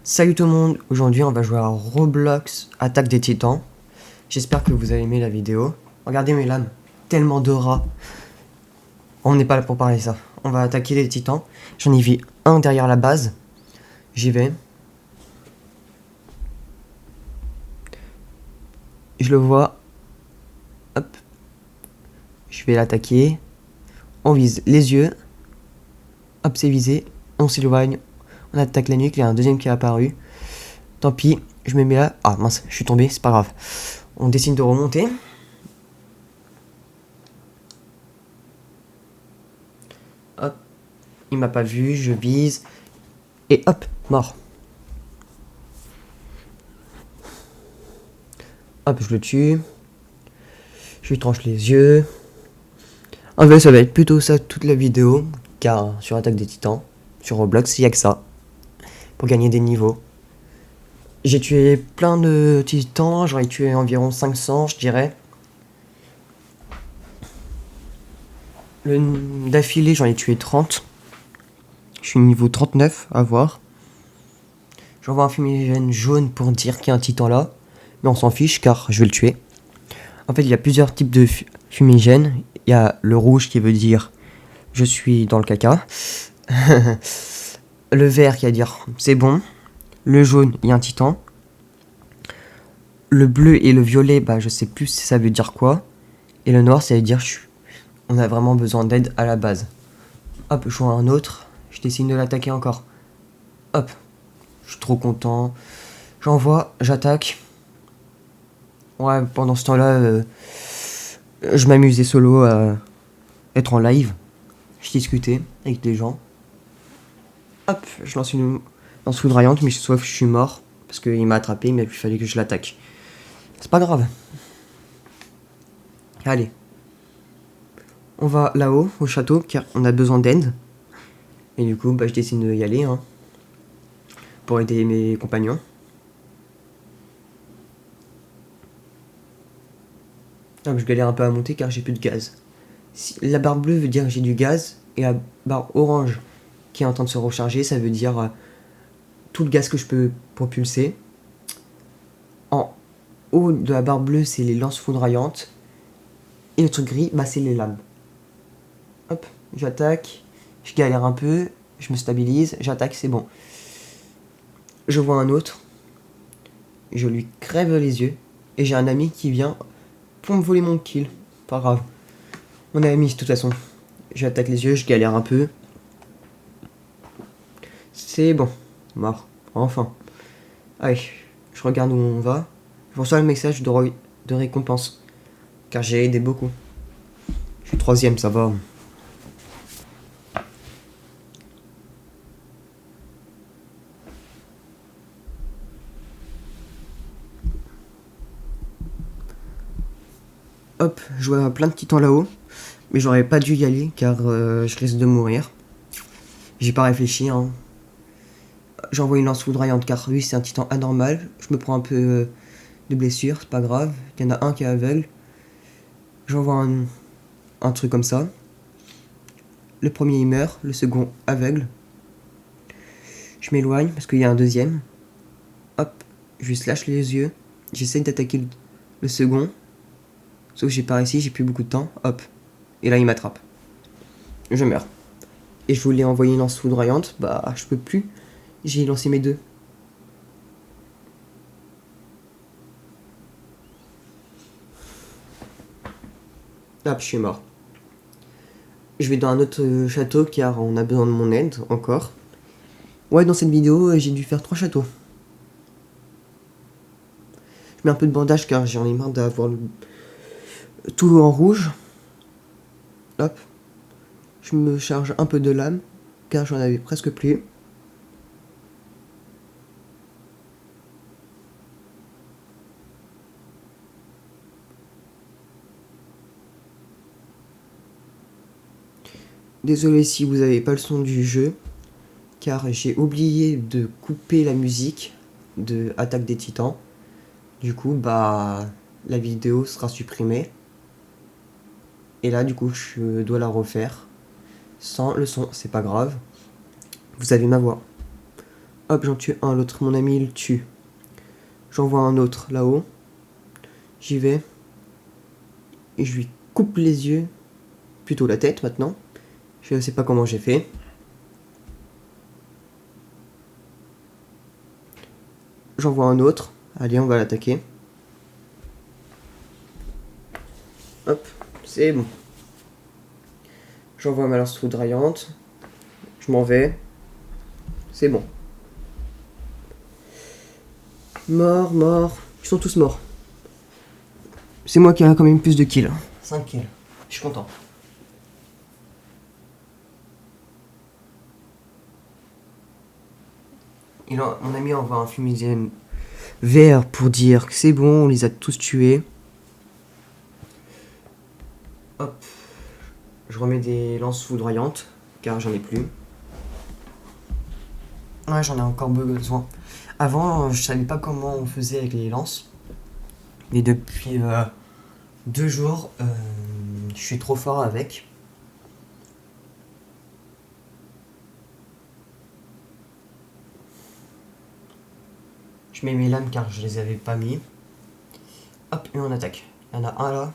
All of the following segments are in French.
Salut tout le monde, aujourd'hui on va jouer à Roblox Attaque des Titans. J'espère que vous avez aimé la vidéo. Regardez mes lames, tellement de rats. On n'est pas là pour parler de ça. On va attaquer les titans. J'en ai vu un derrière la base. J'y vais. Je le vois. Hop. Je vais l'attaquer. On vise les yeux. Hop, c'est visé. On s'éloigne. On attaque la nuque. Il y a un deuxième qui est apparu. Tant pis, je me mets là. Ah mince, je suis tombé, c'est pas grave. On décide de remonter. Hop, il m'a pas vu, je vise. Et hop, mort. Hop, je le tue. Je lui tranche les yeux. En fait, ça va être plutôt ça toute la vidéo. Car sur Attaque des Titans, sur Roblox, il n'y a que ça. Pour gagner des niveaux. J'ai tué plein de titans, j'en ai tué environ 500, je dirais. D'affilée, j'en ai tué 30. Je suis niveau 39, à voir. J'envoie un fumigène jaune pour dire qu'il y a un titan là. Mais on s'en fiche car je vais le tuer. En fait, il y a plusieurs types de fumigènes. Il y a le rouge qui veut dire je suis dans le caca. Le vert qui va dire c'est bon. Le jaune, il y a un titan. Le bleu et le violet, bah je sais plus si ça veut dire quoi. Et le noir, ça veut dire on a vraiment besoin d'aide à la base. Hop, je vois un autre. Je décide de l'attaquer encore. Hop, je suis trop content. J'envoie, j'attaque. Ouais, pendant ce temps-là, je m'amusais solo à être en live. Je discutais avec des gens. Hop, je lance une lance foudroyante, mais soit je suis mort. Parce qu'il m'a attrapé, mais il fallait que je l'attaque. C'est pas grave. Allez. On va là-haut, au château, car on a besoin d'aide. Et du coup, bah, je décide d'y aller, hein, pour aider mes compagnons. Hop, je galère un peu à monter car j'ai plus de gaz. La barre bleue veut dire que j'ai du gaz, et la barre orange qui est en train de se recharger, ça veut dire tout le gaz que je peux propulser. En haut de la barre bleue, c'est les lances foudroyantes. Et le truc gris, bah, c'est les lames. Hop, j'attaque, je galère un peu, je me stabilise, j'attaque, c'est bon. Je vois un autre, je lui crève les yeux, et j'ai un ami qui vient pour me voler mon kill. Pas grave. On est amis de toute façon. J'attaque les yeux, je galère un peu. C'est bon, mort, enfin. Allez, je regarde où on va. Je reçois le message de récompense, car j'ai aidé beaucoup. Je suis troisième, ça va. Hop, je vois plein de titans là-haut, mais j'aurais pas dû y aller car je risque de mourir. J'ai pas réfléchi, hein. J'envoie une lance foudroyante car lui c'est un titan anormal. Je me prends un peu de blessure, c'est pas grave. Il y en a un qui est aveugle. J'envoie un truc comme ça. Le premier il meurt, le second aveugle. Je m'éloigne parce qu'il y a un deuxième. Hop, je lui slash les yeux. J'essaie d'attaquer le second. Sauf que j'ai pas réussi, j'ai plus beaucoup de temps. Hop. Et là il m'attrape. Je meurs. Et je voulais envoyer une lance foudroyante. Bah je peux plus. J'ai lancé mes deux. Hop, je suis mort. Je vais dans un autre château car on a besoin de mon aide encore. Ouais, dans cette vidéo, j'ai dû faire 3 châteaux. Je mets un peu de bandage car j'en ai marre d'avoir tout en rouge. Hop. Je me charge un peu de lame car j'en avais presque plus. Désolé si vous n'avez pas le son du jeu, car j'ai oublié de couper la musique de Attaque des Titans. Du coup, bah, la vidéo sera supprimée. Et là, du coup, je dois la refaire sans le son. C'est pas grave. Vous avez ma voix. Hop, j'en tue un, l'autre, mon ami, il le tue. J'envoie un autre là-haut. J'y vais. Et je lui coupe les yeux. Plutôt la tête maintenant. Je sais pas comment j'ai fait. J'envoie un autre. Allez, on va l'attaquer. Hop, c'est bon. J'envoie ma lance foudroyante. Je m'en vais. C'est bon. Mort, mort. Ils sont tous morts. C'est moi qui ai quand même plus de kills. 5 kills. Je suis content. Mon ami envoie un fumigène vert pour dire que c'est bon, on les a tous tués. Hop. Je remets des lances foudroyantes, car j'en ai plus. Ouais, j'en ai encore besoin. Avant, je savais pas comment on faisait avec les lances. Mais depuis 2 jours, je suis trop fort avec. Je mets mes lames car je les avais pas mis. Hop, et on attaque. Il y en a un là.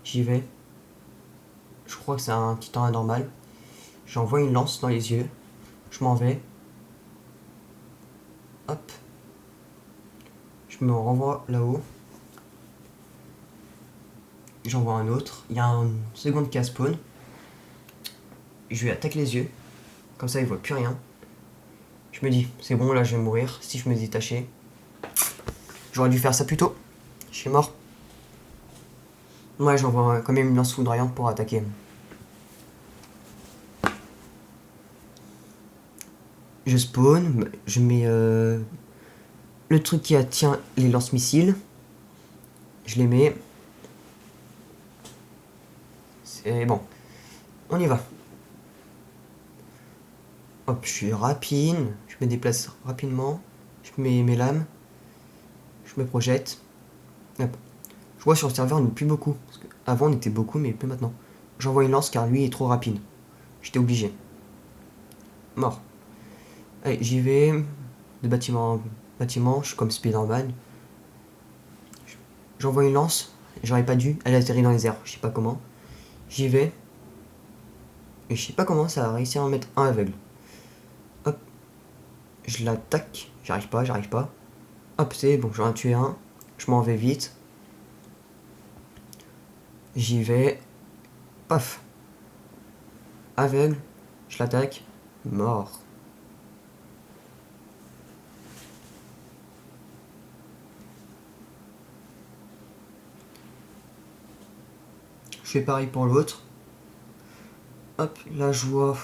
J'y vais. Je crois que c'est un titan anormal. J'envoie une lance dans les yeux. Je m'en vais. Hop. Je me renvoie là-haut. J'envoie un autre. Il y a une seconde qui a spawn. Je lui attaque les yeux. Comme ça, il voit plus rien. Je me dis, c'est bon, là, je vais mourir. Si je me détachais. J'aurais dû faire ça plus tôt. Je suis mort. Ouais, j'envoie quand même une lance foudroyante pour attaquer. Je spawn. Je mets le truc qui attient les lance-missiles. Je les mets. C'est bon. On y va. Hop, je suis rapide. Je me déplace rapidement. Je mets mes lames. Je me projette. Hop. Je vois sur le serveur, on n'est plus beaucoup. Parce que avant, on était beaucoup, mais plus maintenant. J'envoie une lance car lui est trop rapide. J'étais obligé. Mort. Allez, j'y vais. De bâtiment en bâtiment. Je suis comme Spider-Man. J'envoie une lance. J'aurais pas dû. Elle atterrit dans les airs. Je sais pas comment. J'y vais. Et je sais pas comment ça a réussi à en mettre un aveugle. Hop. Je l'attaque. J'arrive pas. Hop, c'est bon, j'en ai tué un. Je m'en vais vite. J'y vais. Paf. Aveugle. Je l'attaque. Mort. Je fais pareil pour l'autre. Hop, là je vois.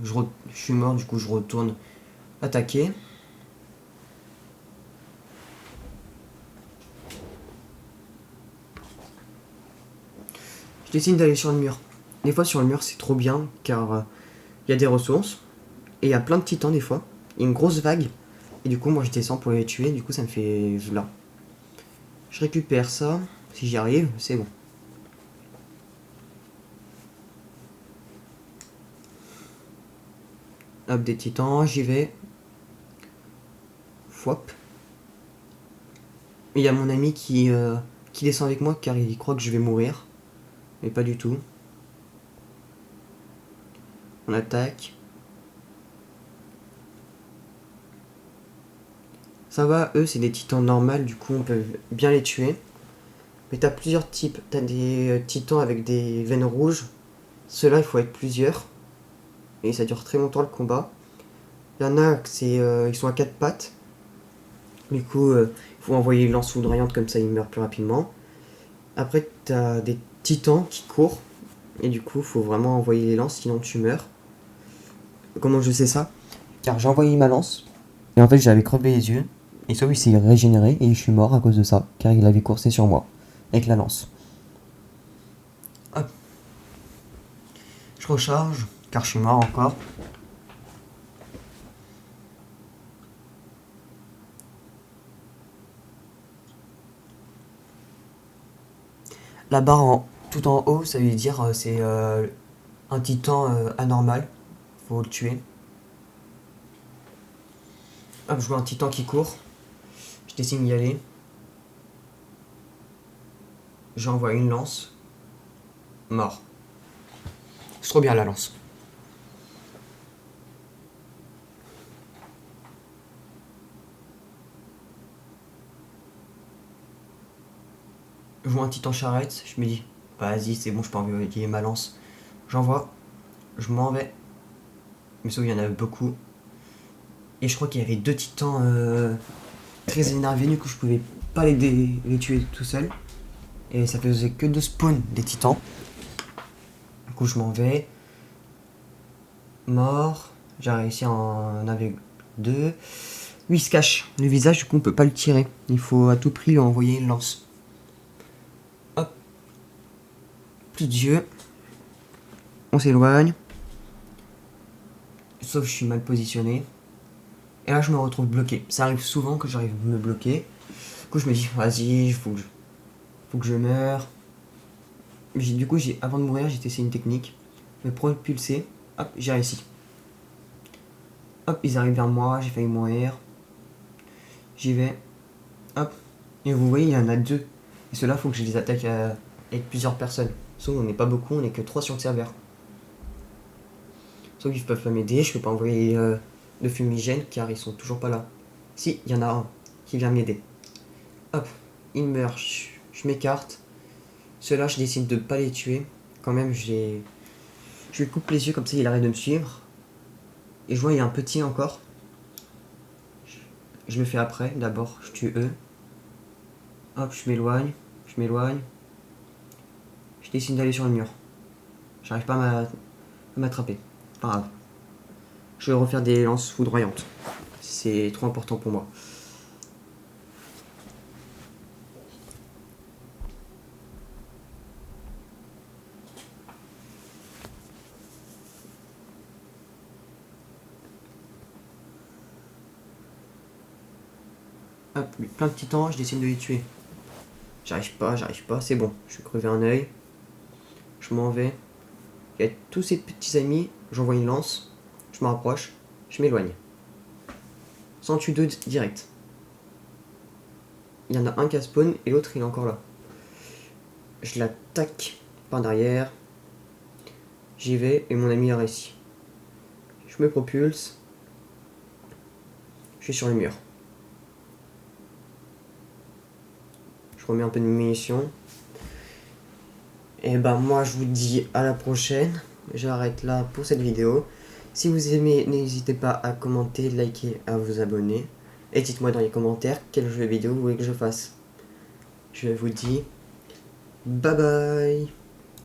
Je suis mort, du coup je retourne attaquer. Je décide d'aller sur le mur. Des fois sur le mur c'est trop bien car il y a des ressources. Et il y a plein de titans des fois. Il y a une grosse vague. Et du coup moi je descends pour les tuer. Du coup ça me fait là. Je récupère ça. Si j'y arrive, c'est bon. Hop, des titans, j'y vais. Fouap. Il y a mon ami qui descend avec moi car il croit que je vais mourir. Mais pas du tout. On attaque. Ça va, eux c'est des titans normaux, du coup on peut bien les tuer. Mais t'as plusieurs types. T'as des titans avec des veines rouges. Ceux-là il faut être plusieurs. Et ça dure très longtemps le combat. Il y en a, ils sont à 4 pattes. Du coup, il faut envoyer une lance foudroyante comme ça ils meurent plus rapidement. Après t'as des titans qui courent. Et du coup, faut vraiment envoyer les lances, sinon tu meurs. Comment je sais ça? Car j'ai envoyé ma lance. Et en fait, j'avais crevé les yeux. Et soit il s'est régénéré et je suis mort à cause de ça. Car il avait coursé sur moi. Avec la lance. Hop. Je recharge. Car je suis mort encore. La barre tout en haut, ça veut dire c'est un titan anormal. Faut le tuer. Hop, je vois un titan qui court. Je décide d'y aller. J'envoie une lance. Mort. C'est trop bien la lance. Je vois un titan charrette. Je me dis, vas-y, c'est bon, je peux envoyer ma lance. J'envoie. Je m'en vais. Mais sauf qu'il y en avait beaucoup. Et je crois qu'il y avait deux titans très énervés. Du coup, je pouvais pas les tuer tout seul. Et ça faisait que de spawn des titans. Du coup, je m'en vais. Mort. J'ai réussi à en avec deux. Lui, il se cache. Le visage, du coup, on peut pas le tirer. Il faut à tout prix lui envoyer une lance. Hop. Plus d'yeux. On s'éloigne. Sauf que je suis mal positionné. Et là, je me retrouve bloqué. Ça arrive souvent que j'arrive à me bloquer. Du coup, je me dis, vas-y, faut que je meure. Du coup, avant de mourir, j'ai testé une technique. Me propulser. Hop, j'ai réussi. Hop, ils arrivent vers moi, j'ai failli mourir. J'y vais. Hop. Et vous voyez, il y en a deux. Et ceux-là, faut que je les attaque avec plusieurs personnes. Sauf qu'on n'est pas beaucoup, on n'est que 3 sur le serveur. Sauf qu'ils peuvent pas m'aider, je peux pas envoyer de fumigène car ils sont toujours pas là. Si, il y en a un qui vient m'aider. Hop, il meurt, je m'écarte. Ceux-là, je décide de pas les tuer. Quand même, je lui coupe les yeux comme ça, il arrête de me suivre. Et je vois, il y a un petit encore. Je le fais après, d'abord, je tue eux. Hop, je m'éloigne. Je décide d'aller sur le mur. J'arrive pas à m'attraper. Pas grave. Je vais refaire des lances foudroyantes. C'est trop important pour moi. Hop, plein de titans, je décide de les tuer. J'arrive pas, c'est bon. Je vais crever un œil. Je m'en vais. Il y a tous ces petits amis, j'envoie une lance. Je me rapproche, je m'éloigne. Sans tue deux direct. Il y en a un qui a spawn et l'autre il est encore là. Je l'attaque par derrière. J'y vais et mon ami a réussi. Je me propulse. Je suis sur le mur. Je remets un peu de munitions. Et bah moi je vous dis à la prochaine. J'arrête là pour cette vidéo. Si vous aimez, n'hésitez pas à commenter, liker, à vous abonner. Et dites-moi dans les commentaires quel jeu vidéo vous voulez que je fasse. Je vous dis bye bye.